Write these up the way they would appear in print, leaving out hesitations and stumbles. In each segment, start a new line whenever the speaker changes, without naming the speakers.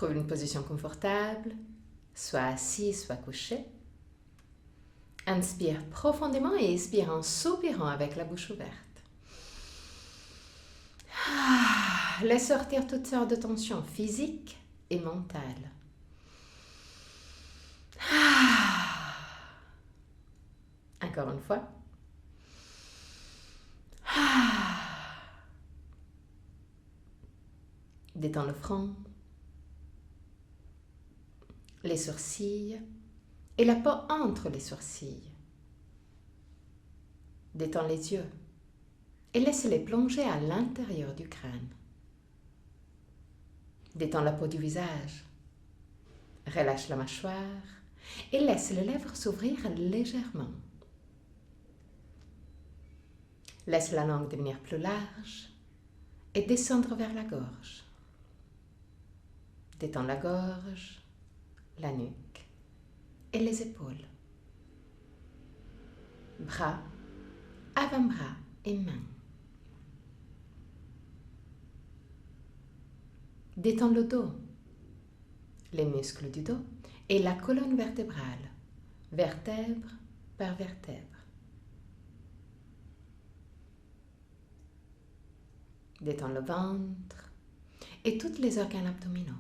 Trouve une position confortable, soit assis, soit couché. Inspire profondément et expire en soupirant avec la bouche ouverte. Laisse sortir toutes sortes de tensions physiques et mentales. Encore une fois. Détends le front, les sourcils et la peau entre les sourcils. Détends les yeux et laisse-les plonger à l'intérieur du crâne. Détends la peau du visage. Relâche la mâchoire et laisse les lèvres s'ouvrir légèrement. Laisse la langue devenir plus large et descendre vers la gorge. Détends la gorge, la nuque et les épaules. Bras, avant-bras et mains. Détends le dos, les muscles du dos et la colonne vertébrale, vertèbre par vertèbre. Détends le ventre et tous les organes abdominaux.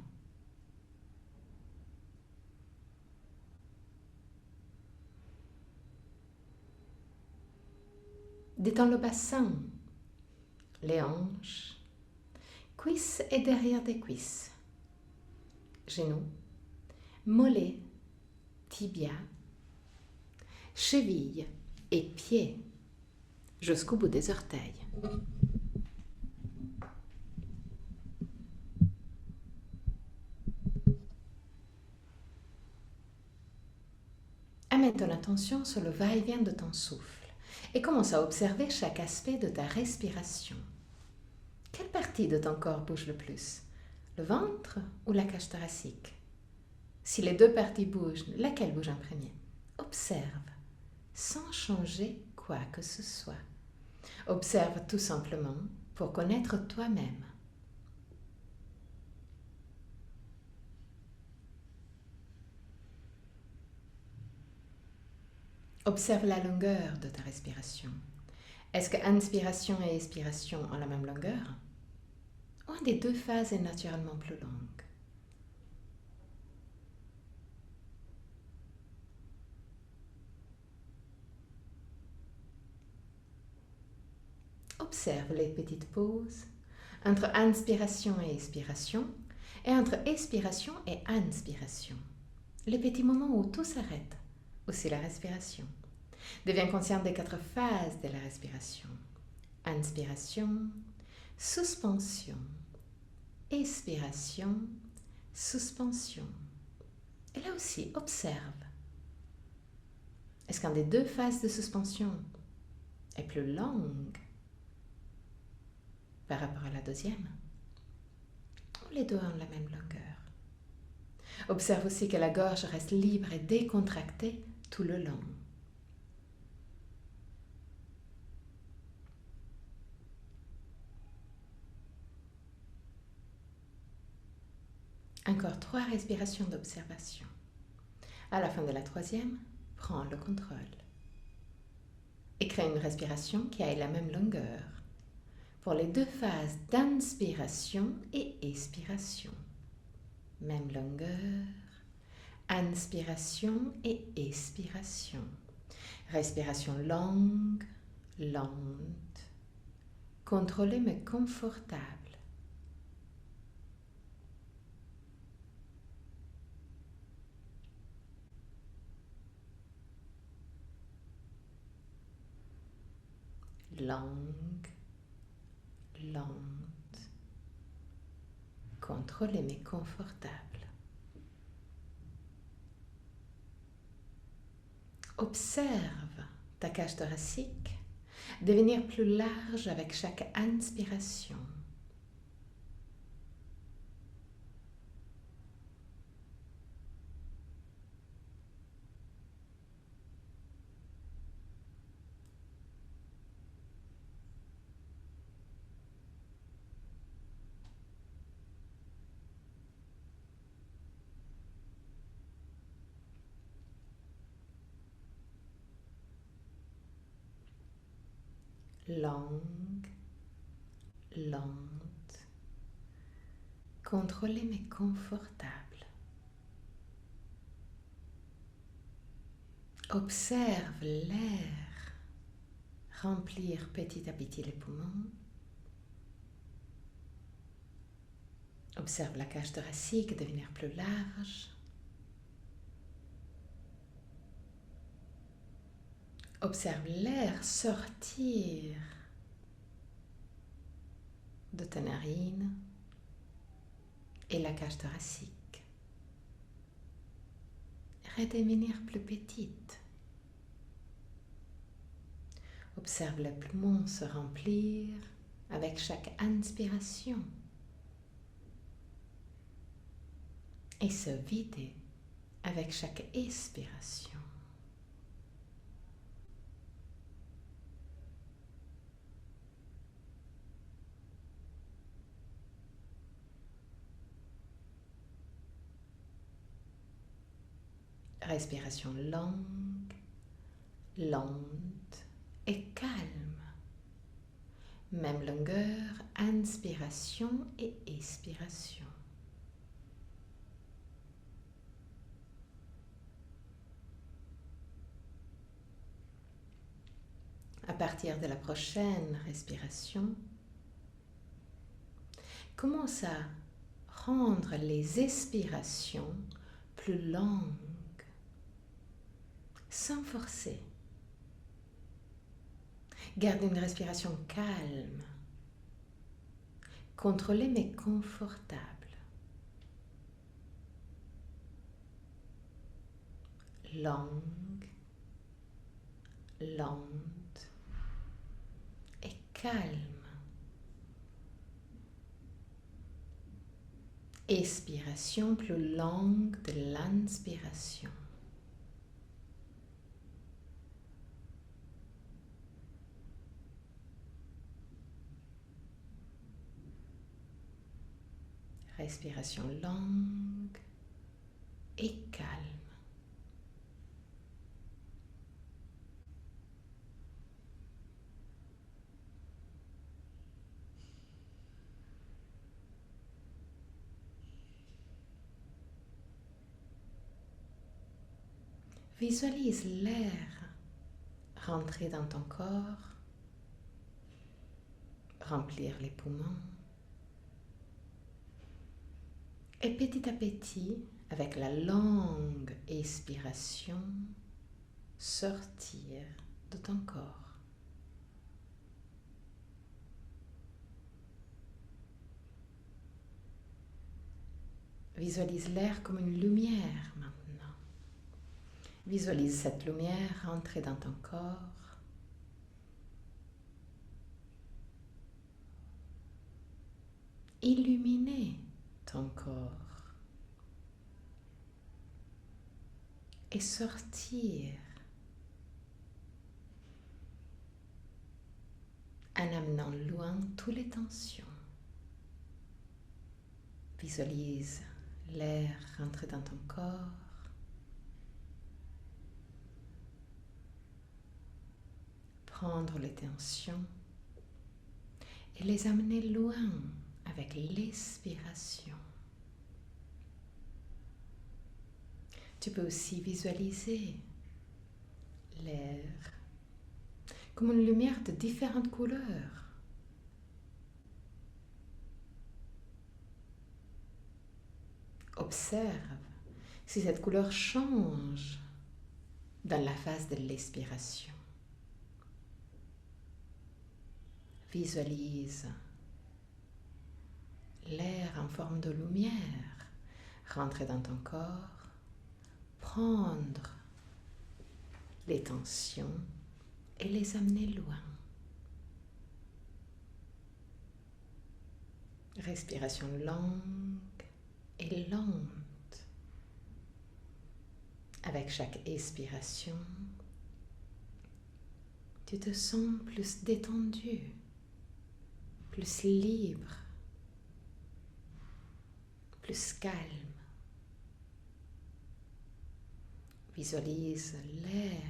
Détends le bassin, les hanches, cuisses et derrière des cuisses, genoux, mollets, tibia, chevilles et pieds jusqu'au bout des orteils. Amène ton attention sur le va-et-vient de ton souffle et commence à observer chaque aspect de ta respiration. Quelle partie de ton corps bouge le plus? Le ventre ou la cage thoracique? Si les deux parties bougent, laquelle bouge en premier? Observe, sans changer quoi que ce soit. Observe tout simplement pour connaître toi-même. Observe la longueur de ta respiration. Est-ce que inspiration et expiration ont la même longueur? Ou une des deux phases est naturellement plus longue? Observe les petites pauses entre inspiration et expiration et entre expiration et inspiration. Les petits moments où tout s'arrête, aussi la respiration. Deviens consciente des 4 phases de la respiration. Inspiration, suspension, expiration, suspension. Et là aussi, observe. Est-ce qu'une des deux phases de suspension est plus longue par rapport à la deuxième? Ou les deux ont la même longueur? Observe aussi que la gorge reste libre et décontractée tout le long. Encore 3 respirations d'observation. À la fin de la 3e, prends le contrôle. Et crée une respiration qui ait la même longueur pour les 2 phases d'inspiration et expiration. Même longueur, inspiration et expiration. Respiration longue, lente, contrôlée mais confortable. Longue, lente, contrôlée mais confortable. Observe ta cage thoracique devenir plus large avec chaque inspiration. longue, lente, contrôlée mais confortable. Observe l'air remplir petit à petit les poumons. Observe la cage thoracique devenir plus large. Observe l'air sortir de tes narines et la cage thoracique. Redevenir plus petite. Observe les poumons se remplir avec chaque inspiration et se vider avec chaque expiration. Respiration longue, lente et calme. Même longueur, inspiration et expiration. À partir de la prochaine respiration, commence à rendre les expirations plus longues, sans forcer. Garde une respiration calme, contrôlée mais confortable. Longue, lente et calme. Expiration plus longue de l'inspiration. Respiration longue et calme. Visualise l'air rentrer dans ton corps, remplir les poumons. Et petit à petit, avec la longue expiration, sortir de ton corps. Visualise l'air comme une lumière maintenant. Visualise cette lumière rentrer dans ton corps. Illuminer ton corps. Et sortir en amenant loin toutes les tensions. Visualise l'air rentrer dans ton corps. Prendre les tensions et les amener loin avec l'expiration. Tu peux aussi visualiser l'air comme une lumière de différentes couleurs. Observe si cette couleur change dans la phase de l'expiration. Visualise l'air en forme de lumière rentrer dans ton corps, prendre les tensions et les amener loin. Respiration longue et lente. Avec chaque expiration, tu te sens plus détendu, plus libre, plus calme. Visualise l'air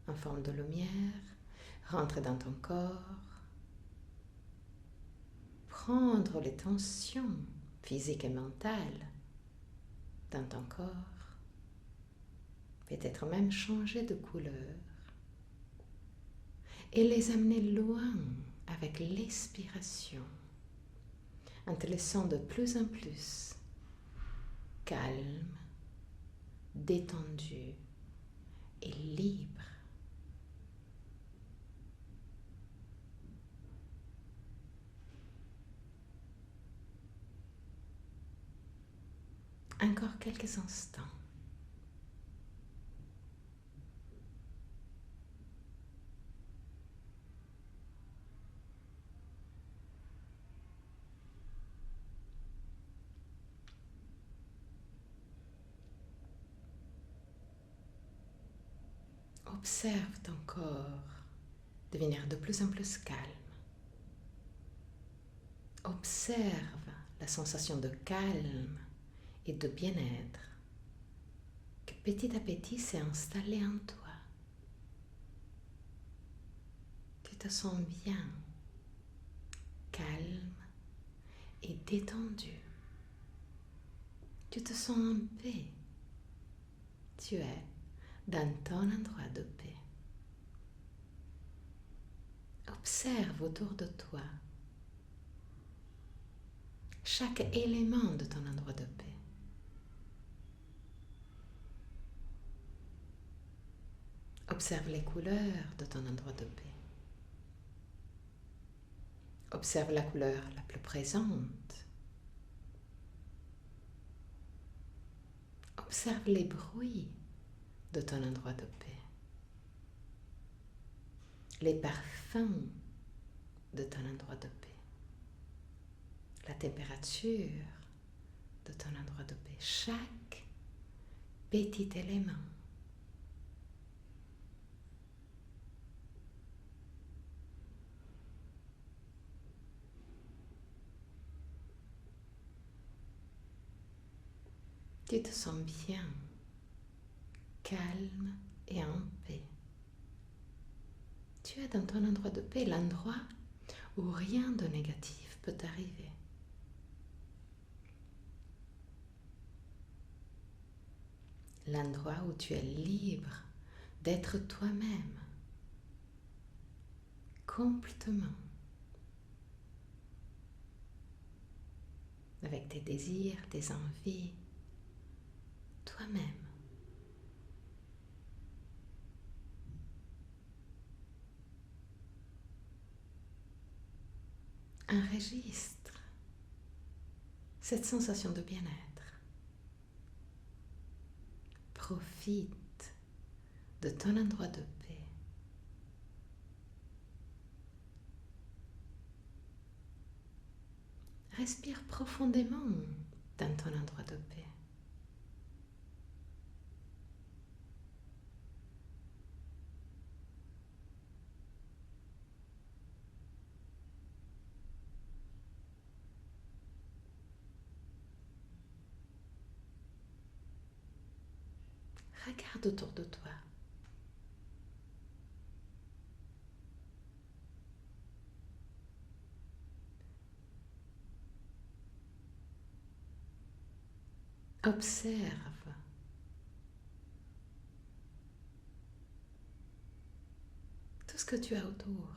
en forme de lumière Rentre dans ton corps. Prendre les tensions physiques et mentales dans ton corps. Peut-être même changer de couleur. Et les amener loin avec l'expiration. En te laissant de plus en plus calme, détendu et libre. Encore quelques instants. Observe ton corps devenir de plus en plus calme. Observe la sensation de calme et de bien-être que petit à petit s'est installée en toi. Tu te sens bien, calme et détendu. Tu te sens en paix. Tu es dans ton endroit de paix. Observe autour de toi chaque élément de ton endroit de paix. Observe les couleurs de ton endroit de paix. Observe la couleur la plus présente. Observe les bruits de ton endroit de paix. Les parfums de ton endroit de paix. La température de ton endroit de paix. Chaque petit élément. Tu te sens bien, calme et en paix. Tu es dans ton endroit de paix, l'endroit où rien de négatif peut arriver. L'endroit où tu es libre d'être toi-même, complètement, avec tes désirs, tes envies, toi-même. Enregistre cette sensation de bien-être. Profite de ton endroit de paix. Respire profondément dans ton endroit de paix. Regarde autour de toi. Observe tout ce que tu as autour.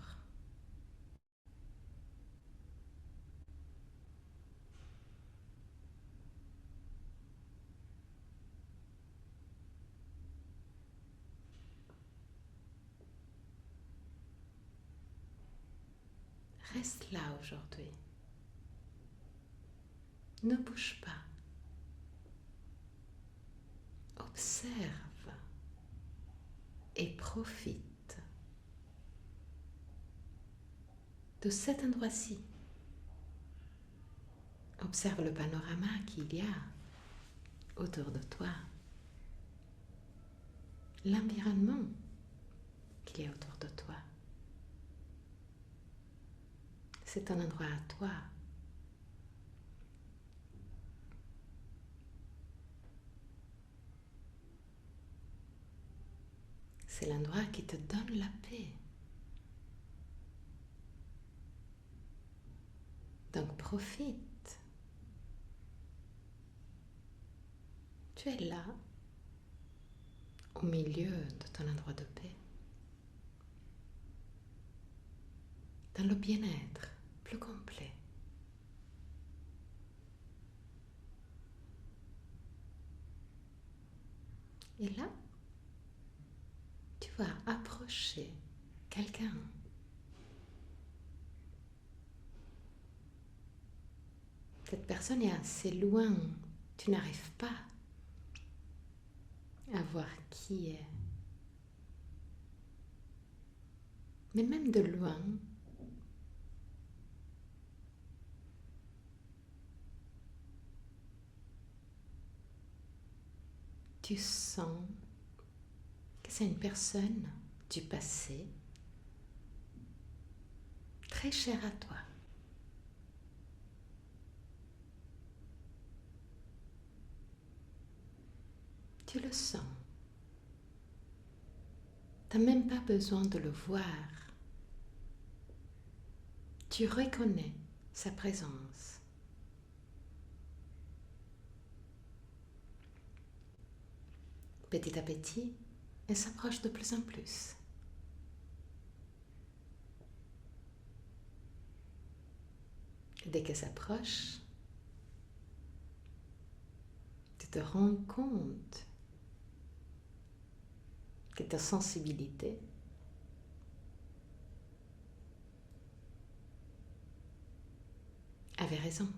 Reste là aujourd'hui. Ne bouge pas. Observe et profite de cet endroit-ci. Observe le panorama qu'il y a autour de toi, l'environnement qu'il y a autour de toi. C'est un endroit à toi. C'est l'endroit qui te donne la paix. Donc profite. Tu es là, au milieu de ton endroit de paix, dans le bien-être plus complet. Et là, tu vas approcher quelqu'un. Cette personne est assez loin, tu n'arrives pas à voir qui est. Mais même de loin, tu sens que c'est une personne du passé, très chère à toi. Tu le sens. Tu n'as même pas besoin de le voir. Tu reconnais sa présence. Petit à petit, elle s'approche de plus en plus. Dès qu'elle s'approche, tu te rends compte que ta sensibilité avait raison.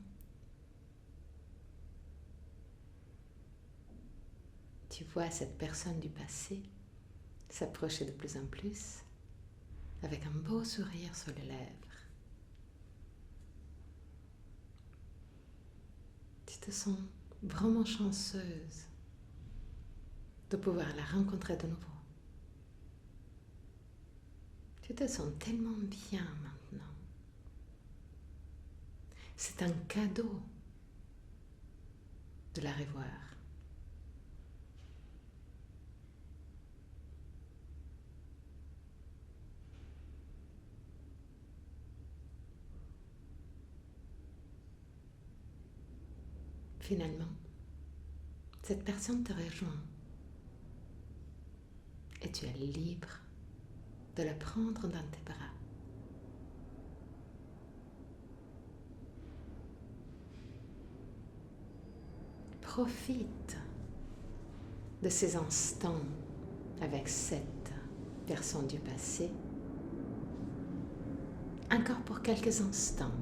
Tu vois cette personne du passé s'approcher de plus en plus avec un beau sourire sur les lèvres. Tu te sens vraiment chanceuse de pouvoir la rencontrer de nouveau. Tu te sens tellement bien maintenant. C'est un cadeau de la revoir. Finalement, cette personne te rejoint et tu es libre de la prendre dans tes bras. Profite de ces instants avec cette personne du passé, encore pour quelques instants.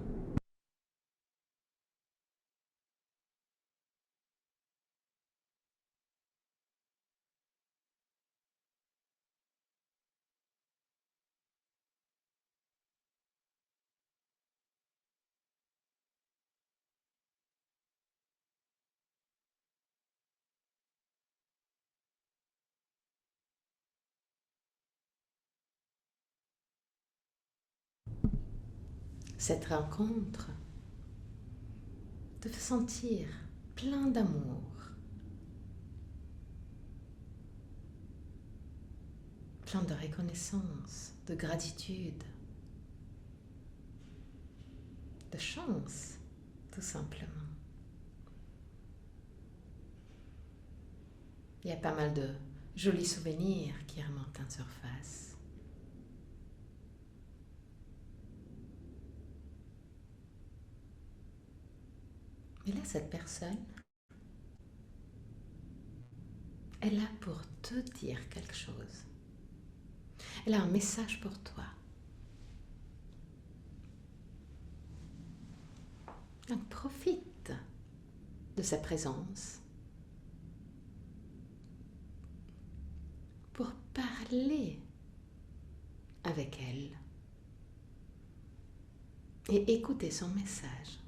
Cette rencontre te fait sentir plein d'amour, plein de reconnaissance, de gratitude, de chance, tout simplement. Il y a pas mal de jolis souvenirs qui remontent en surface. Mais là, cette personne est là pour te dire quelque chose. Elle a un message pour toi. Donc profite de sa présence pour parler avec elle et écouter son message.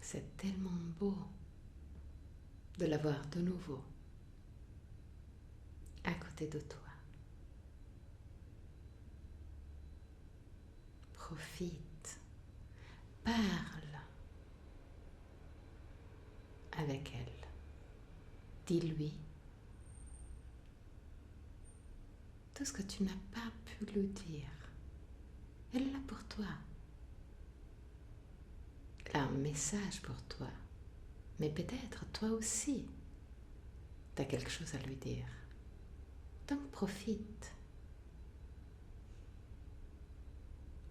C'est tellement beau de l'avoir de nouveau à côté de toi. Profite, parle avec elle, dis-lui tout ce que tu n'as pas pu lui dire. Elle est là pour toi. Elle a un message pour toi, mais peut-être toi aussi, tu as quelque chose à lui dire. Donc profite.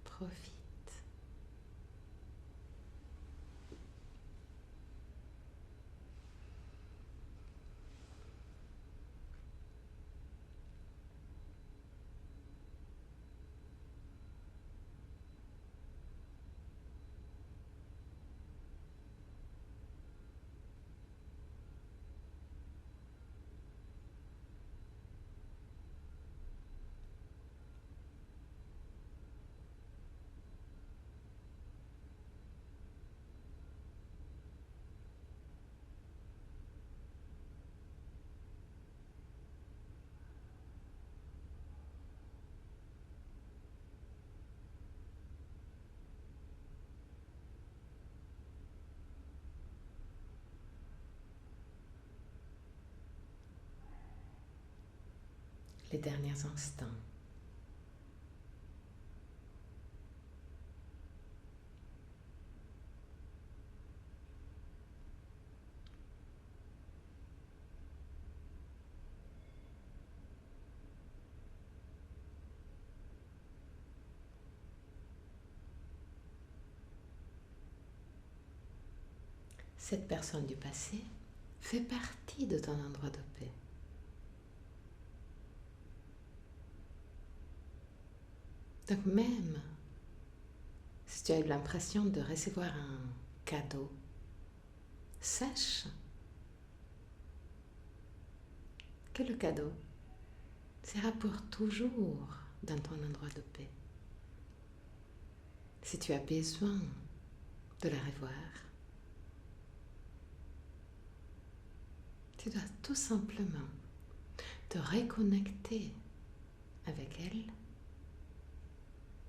Profite. Les derniers instants. Cette personne du passé fait partie de ton endroit de paix. Donc même si tu as eu l'impression de recevoir un cadeau, sache que le cadeau sera pour toujours dans ton endroit de paix. Si tu as besoin de la revoir, tu dois tout simplement te reconnecter avec elle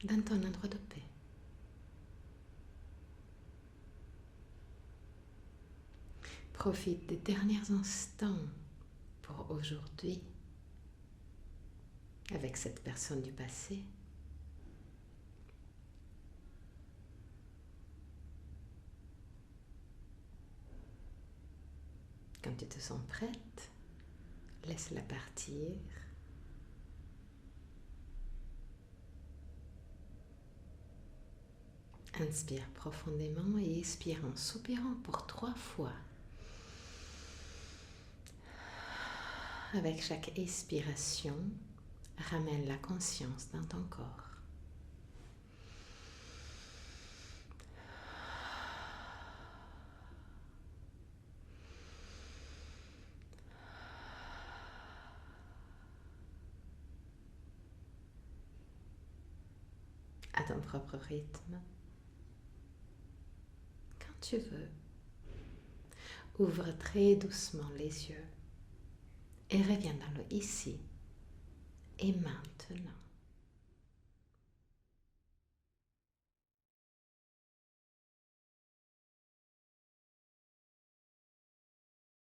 dans ton endroit de paix. Profite des derniers instants pour aujourd'hui avec cette personne du passé. Quand tu te sens prête, laisse-la partir. Inspire profondément et expire en soupirant pour 3 fois. Avec chaque expiration, ramène la conscience dans ton corps. À ton propre rythme. Quand tu veux, ouvre très doucement les yeux et reviens dans le ici et maintenant.